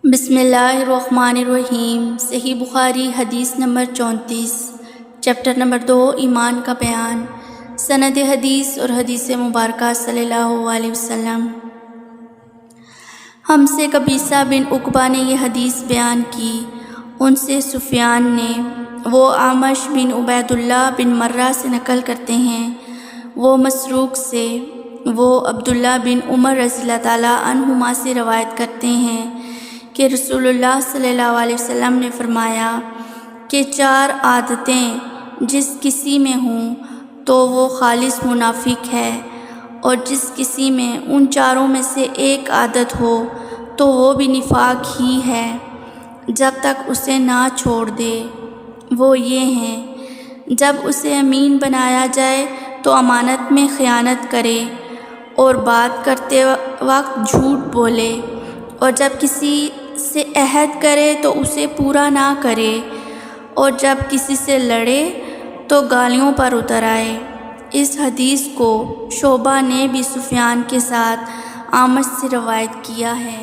بسم اللہ الرحمن الرحیم۔ صحیح بخاری حدیث نمبر 34، چیپٹر نمبر 2، ایمان کا بیان۔ سند حدیث اور حدیث مبارکہ صلی اللہ علیہ وسلم۔ ہم سے قبیصہ بن عقبہ نے یہ حدیث بیان کی، ان سے سفیان نے، وہ اعمش بن عبید اللہ بن مرہ سے نقل کرتے ہیں، وہ مسروق سے، وہ عبداللہ بن عمر رضی اللہ تعالیٰ عنہما سے روایت کرتے ہیں کہ رسول اللہ صلی اللہ علیہ وسلم نے فرمایا کہ 4 عادتیں جس کسی میں ہوں تو وہ خالص منافق ہے، اور جس کسی میں ان 4 میں سے ایک عادت ہو تو وہ بھی نفاق ہی ہے جب تک اسے نہ چھوڑ دے۔ وہ یہ ہیں، جب اسے امین بنایا جائے تو امانت میں خیانت کرے، اور بات کرتے وقت جھوٹ بولے، اور جب کسی سے عہد کرے تو اسے پورا نہ کرے، اور جب کسی سے لڑے تو گالیوں پر اتر آئے۔ اس حدیث کو شعبہ نے بھی سفیان کے ساتھ اعمش سے روایت کیا ہے۔